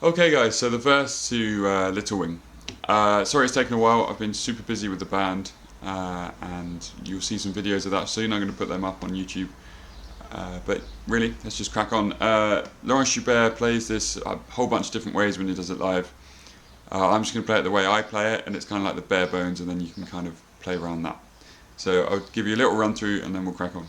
Okay guys, so the verse to Little Wing. Sorry it's taken a while, I've been super busy with the band and you'll see some videos of that soon. I'm going to put them up on YouTube. But really, let's just crack on. Laurence Juber plays this a whole bunch of different ways when he does it live. I'm just going to play it the way I play it, and it's kind of like the bare bones, and then you can kind of play around that. So I'll give you a little run through and then we'll crack on.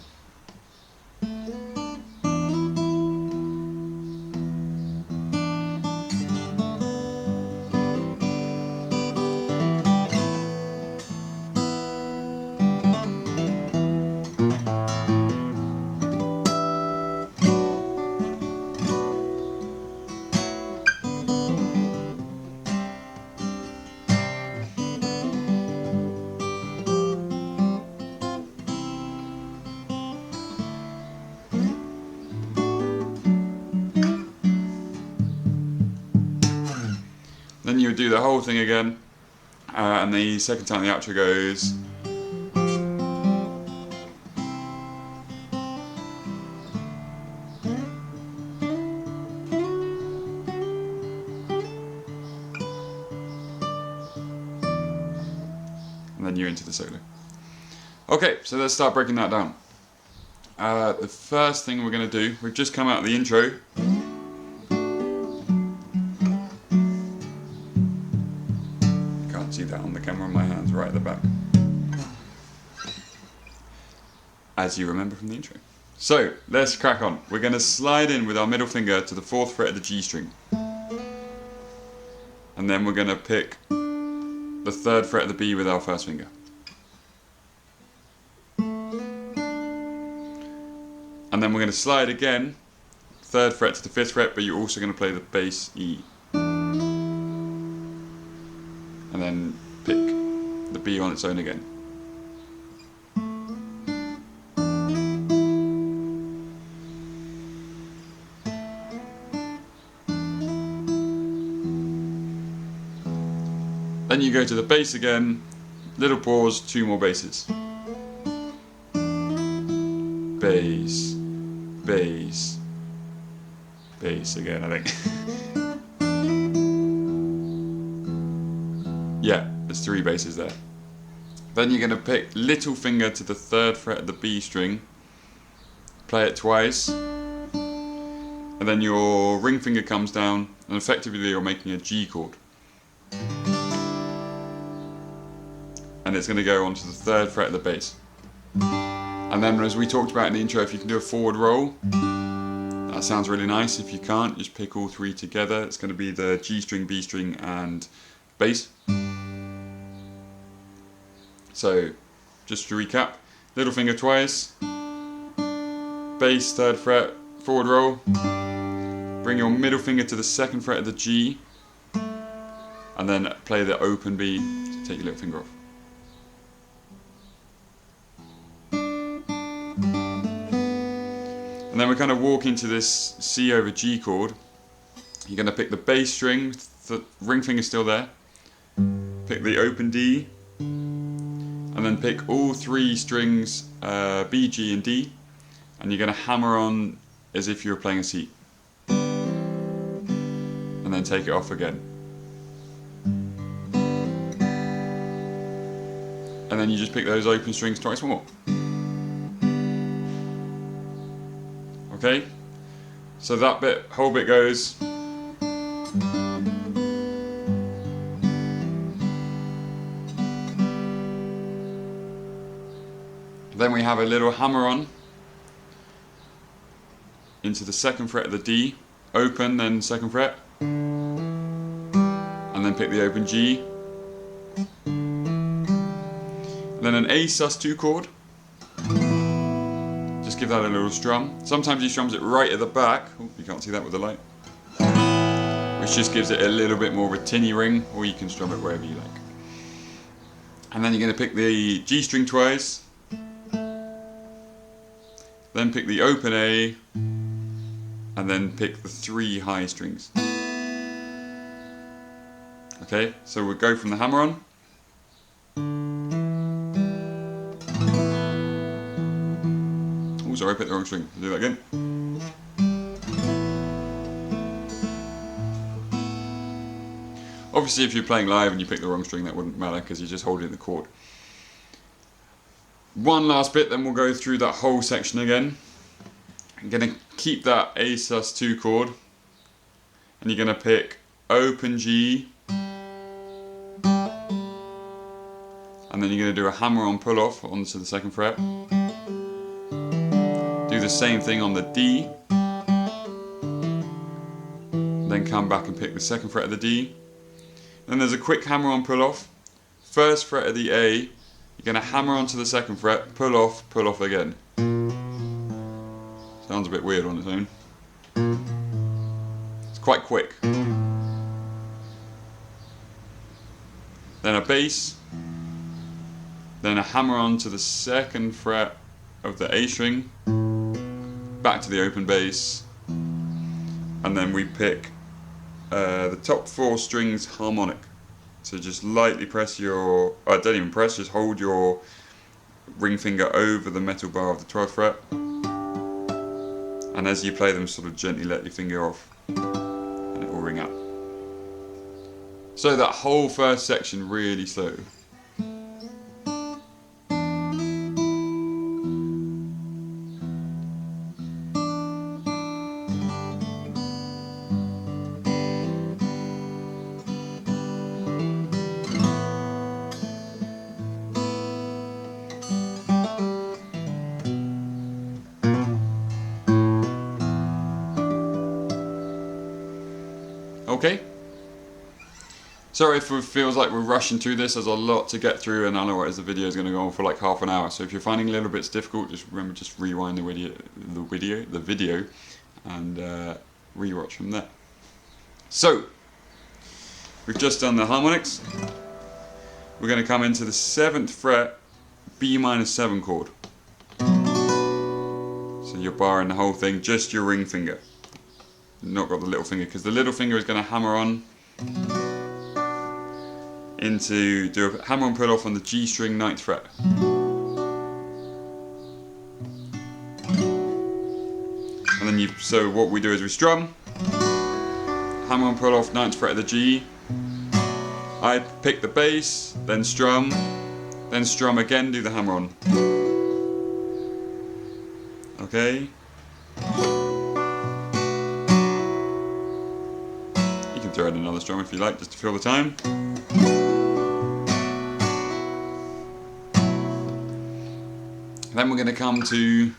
Then you would do the whole thing again, and the second time the outro goes. And then you're into the solo. Okay, so let's start breaking that down. The first thing we're going to do, we've just come out of the intro. See that on the camera, my hand's right at the back, as you remember from the intro. So let's crack on. We're going to slide in with our middle finger to the 4th fret of the G string, and then we're going to pick the 3rd fret of the B with our first finger, and then we're going to slide again 3rd fret to the 5th fret, but you're also going to play the bass E, and then pick the B on its own again. Then you go to the bass again, little pause, 2 more basses. Bass, bass, bass again, I think. Yeah, there's 3 basses there. Then you're going to pick little finger to the 3rd fret of the B string, play it twice, and then your ring finger comes down, and effectively you're making a G chord. And it's going to go onto the 3rd fret of the bass. And then, as we talked about in the intro, if you can do a forward roll, that sounds really nice. If you can't, just pick all 3 together. It's going to be the G string, B string, and bass. So, just to recap, little finger twice, bass 3rd fret, forward roll, bring your middle finger to the 2nd fret of the G, and then play the open B to take your little finger off. And then we kind of walk into this C over G chord. You're going to pick the bass string, the ring finger still there, pick the open D, and then pick all 3 strings, B, G and D, and you're going to hammer on as if you were playing a C, and then take it off again. And then you just pick those open strings twice more. Okay, so that bit, whole bit goes. Then we have a little hammer on into the 2nd fret of the D, open, then 2nd fret, and then pick the open G, and then an A sus2 chord. Just give that a little strum. Sometimes he strums it right at the back. Oh, you can't see that with the light. Which just gives it a little bit more of a tinny ring, or you can strum it wherever you like. And then you're going to pick the G string twice, then pick the open A, and then pick the 3 high strings. Okay, so we'll go from the hammer on. Oh, sorry, I picked the wrong string. I'll do that again. Obviously if you're playing live and you pick the wrong string, that wouldn't matter because you're just holding the chord. One last bit, then we'll go through that whole section again. I'm going to keep that A sus2 chord, and you're going to pick open G, and then you're going to do a hammer-on pull-off onto the 2nd fret. Do the same thing on the D, then come back and pick the 2nd fret of the D. Then there's a quick hammer-on pull-off, 1st fret of the A, you're going to hammer onto the 2nd fret, pull off again. Sounds a bit weird on its own. It's quite quick. Then a bass, then a hammer on to the 2nd fret of the A string, back to the open bass, and then we pick the top 4 strings harmonic. So just lightly press your, don't even press, just hold your ring finger over the metal bar of the 12th fret, and as you play them, sort of gently let your finger off, and it will ring out. So that whole first section really slow. Okay. Sorry if it feels like we're rushing through this, there's a lot to get through, and otherwise the video is going to go on for like half an hour. So if you're finding it a little bit difficult, just remember, just rewind the video and rewatch from there. So, we've just done the harmonics. We're going to come into the 7th fret B-7 chord. So you're barring the whole thing, just your ring finger. Not got the little finger, because the little finger is going to hammer on into, do a hammer on pull off on the G string 9th fret. And then so what we do is we strum, hammer on pull off 9th fret of the G, I pick the bass, then strum again, do the hammer on. Okay? You can throw in another strum if you like, just to fill the time. Then we're going to come to,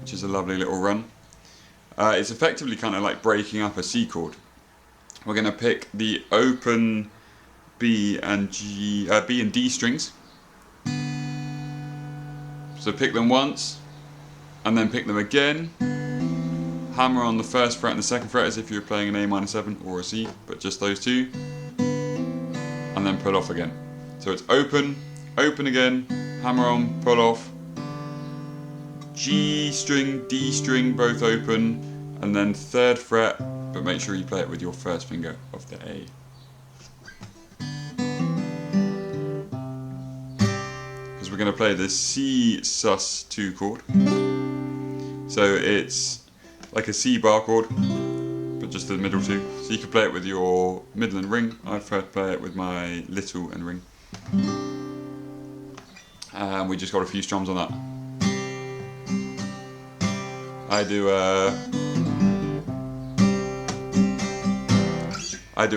which is a lovely little run. It's effectively kind of like breaking up a C chord. We're going to pick the open B and D strings. So pick them once, and then pick them again. Hammer on the 1st fret and the 2nd fret as if you were playing an A-7 or a C, but just those two. And then pull off again. So it's open, open again, hammer on, pull off, G string, D string, both open, and then 3rd fret, but make sure you play it with your 1st finger of the A. Because we're going to play the C sus2 chord. So it's like a C bar chord, but just the middle 2. So you can play it with your middle and ring. I prefer to play it with my little and ring. And we just got a few strums on that. I do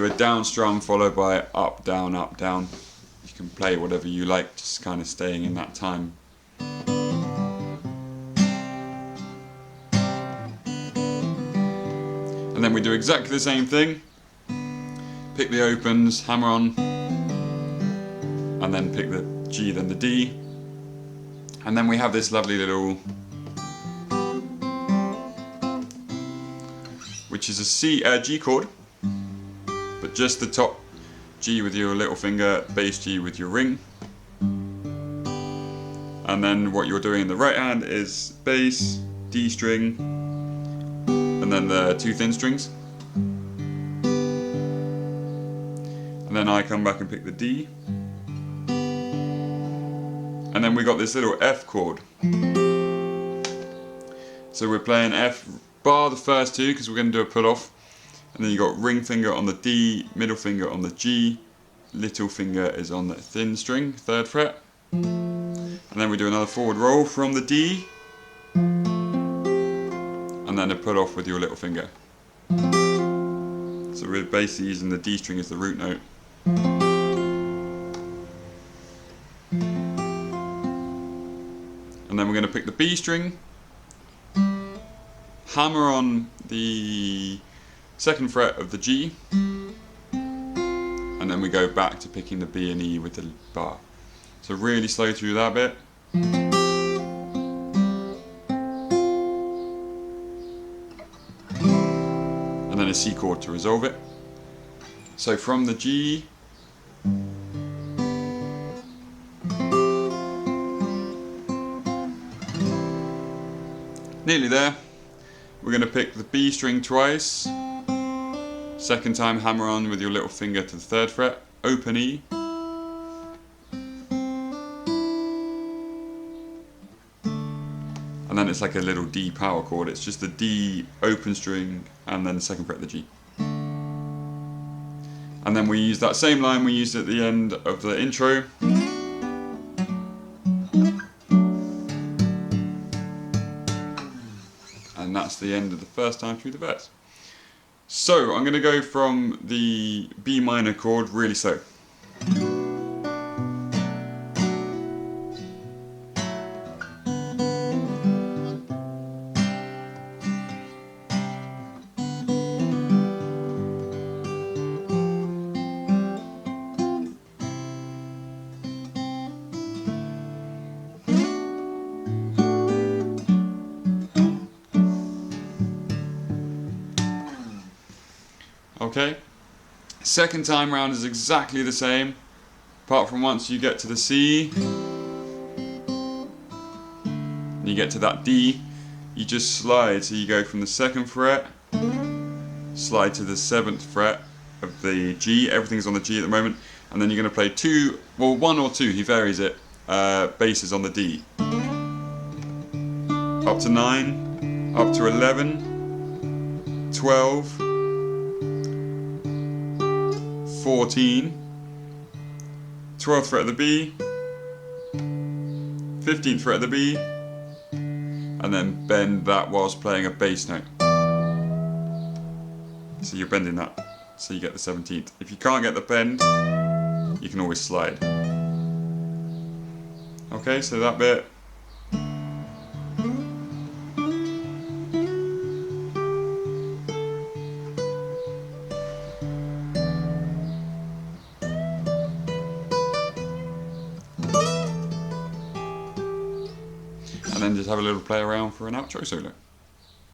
a down strum followed by up, down, up, down. You can play whatever you like, just kind of staying in that time. And then we do exactly the same thing. Pick the opens, hammer on, and then pick the G, then the D. And then we have this lovely little, which is a G chord, but just the top G with your little finger, bass G with your ring. And then what you're doing in the right hand is bass, D string, and then the 2 thin strings. And then I come back and pick the D. And then we got this little F chord. So we're playing F bar the first 2 because we're going to do a pull off. And then you got ring finger on the D, middle finger on the G, little finger is on the thin string, 3rd fret. And then we do another forward roll from the D, and then a put off with your little finger. So we're basically using the D string as the root note. And then we're going to pick the B string, hammer on the 2nd fret of the G, and then we go back to picking the B and E with the bar. So really slow through that bit. And then a C chord to resolve it. So from the G, nearly there. We're going to pick the B string twice. 2nd time hammer on with your little finger to the 3rd fret, open E. And then it's like a little D power chord. It's just the D open string and then the 2nd fret of the G. And then we use that same line we used at the end of the intro. And that's the end of the first time through the verse. So I'm going to go from the B minor chord really slow. Okay, 2nd time round is exactly the same, apart from once you get to the C, and you get to that D, you just slide, so you go from the 2nd fret, slide to the 7th fret of the G, everything's on the G at the moment, and then you're going to play 2, well 1 or 2, he varies it, basses on the D. Up to 9, up to 11, 12, 14, 12th fret of the B, 15th fret of the B, and then bend that whilst playing a bass note. So you're bending that, so you get the 17th. If you can't get the bend, you can always slide. Okay, so that bit. And then just have a little play around for an outro solo.